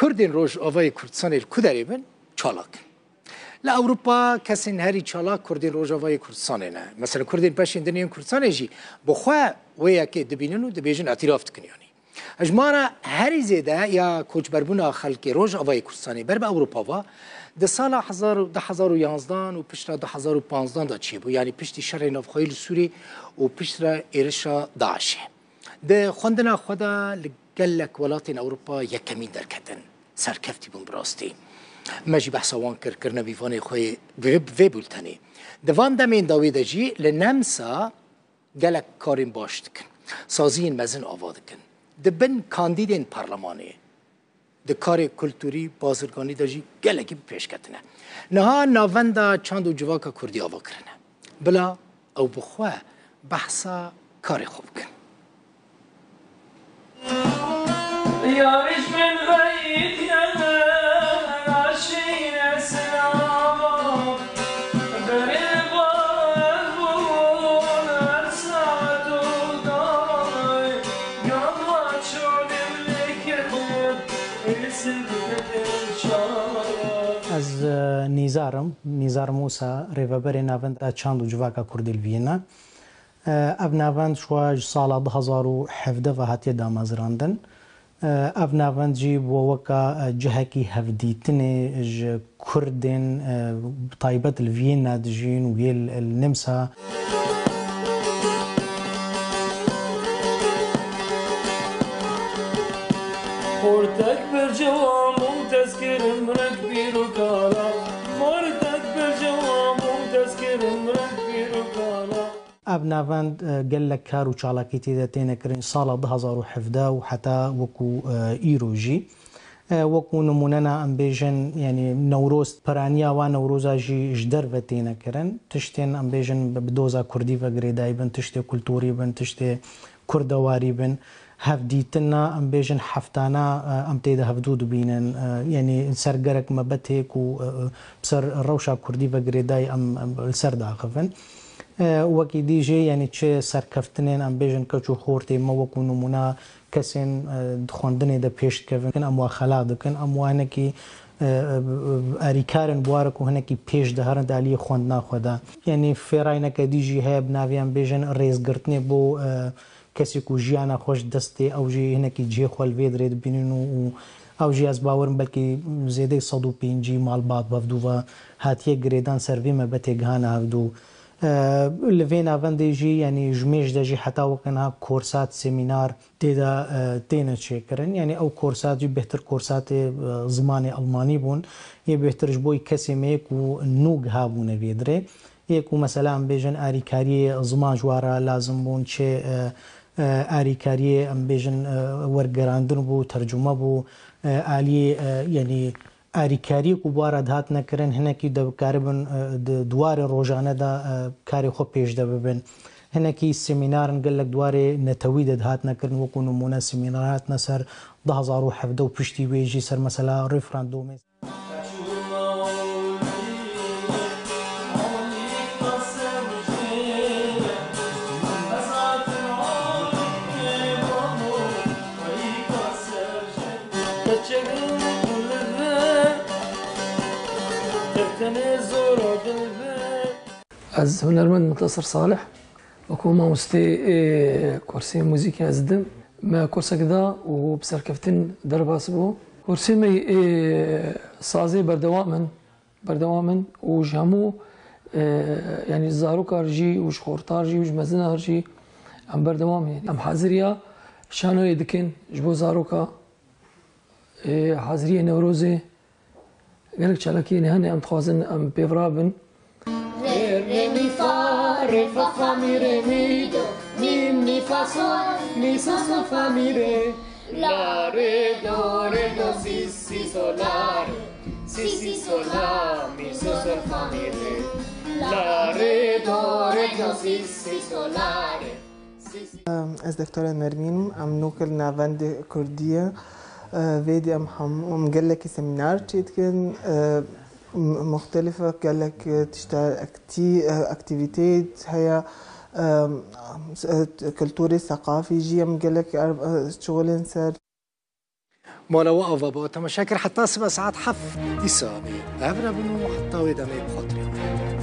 کردین روش آوای کردستان کدری بن چالاک لا اوروبا کسین هری چالاک کردین روش آوای کردستان نه مثلا کردین پشین دنیان کردستان جی بخوا ویا که دبینن و دبیجن اعتراف کنیانی اجمانا هری زیده یا کوچ بربونا خلق روش آوای کردستانی بر به اوروبا و ده سال 2011 و پشت 2015 دا چی بود یعنی پشتی شر نافخایل سوری و پشت ایرشا داعش ده خوندنا خدا لگلک ولاتین اوروبا یکمی درکتن سرکفتی بون براستی ماجی بحثا وان کرنا بیوانی خوی وی بولتنی دوان دمین داویده جی لنمسا گلک کارین باش دکن سازین مزن آواده کن ده بن کاندیدین پارلمانی ده کار کلتوری بازرگانی داجی گلکی پیش کتنه نها ناوندا چند و جواکا کردی آوا کرنه بلا او بخواه بحثا کار خوب کن یاریش من غیت عاشین سلام در قلبون ارساد و دای یاد شدم لکتم از نیزار موسا ریوبر ناوند چند و جواکا کردیل وینا اف ناوند شواج سال 2017 و هاتی دامازراندن اف ناوند جی بووکا جهکی هفدیتنی ج کردن طایبت الوینا دجین ویل النمسا مرتك بالجوام وتذكر امرك بيروكالا مرتك بالجوام وتذكر امرك بيروكالا اف ناوند قال لك كارو تشالاكي تيدا تينكرين صالة 2017 وحتى وكو ايروجي وكو نموننا ام بيجن يعني نوروز برانيا و نوروزا جي جدر فتينا كرن تشتين ام بيجن بدوزا كردي فغريداي بن تشتي كولتوري بن تشتي كردواري بن هفديتنا ام بيجن حفتانا ام تيدا هفدود بينن يعني سرقرك مبتهك و بسر روشا كردي فغريداي ام سر داخفن وكي دي جي يعني تشي سركفتنين ام بيجن كچو خورتي ما وكو نمونا كسين دخوندني دا پیش كفن ام واخلا دكن ام وانكي اريكارن بوارك وهنكي پیش دهرن دالي خوندنا خدا يعني فيراينا كدي جي هاب نافيان بيجن ريز گرتني بو كسي كو جيانا خوش دستي او جي هنكي جي خول فيدريد بينو او جي از باورن بلكي زيدي صدو بينجي مال بعض بفدو هاتيه گريدان سيرفي ما بتيغانا هفدو لفينا فانديجي يعني جميج داجي حتى وكانها كورسات سيمينار تينا تشيكرن يعني او كورسات جي بهتر كورسات زماني الماني بون يا بهتر جبوي كسيميك ونوغ هابون فيدري يكو مثلا بيجن اريكاري زمان جوارا لازم بون تشي اريكاري ام بيجن ورگراندن بو ترجمه بو الي يعني آریکاری کو بوار دهات نکرن هنکی دو کاربن دوار روزانه دا کاری خو پیش دا ببن هنکی سیمینارن قال لك دوار نتوید دهات نکرن وکو نمونه سیمینارات نسر 2017 و پشتی ویجی سر مثلا رفراندوم از هنرمند منتصر صالح وكو ماوستي كورسي موزيكي ازدم ما كورسا كذا وبسر كفتن درباس بو كورسي مي صازي بردوامن وجهمو يعني الزاروكا رجي وش خورتار جي وش مزنا رجي ام بردوام يعني ام حاضريا شانو يدكن جبو زاروكا حاضرية نوروزي قالك شالكي نهاني ام تخوازن ام بيفرابن Re mi fa, re fa mi re mi do, mi fa sol fa mi re, la re do si sol la mi sol fa mi re, la re do si sol la re. از دكتورة نرمين ام نوكل نافند كردية فيدي ام قال لك سيمينار تشيتكن مختلفة قال لك تشتغل اكتيفيتيت هي كلتوري ثقافي جي ام قال لك شغل سر مالا وقفا با تماشاكر حتى 7 ساعات حف دي سابي أبرا بنو حتى ويدا مي بخاطري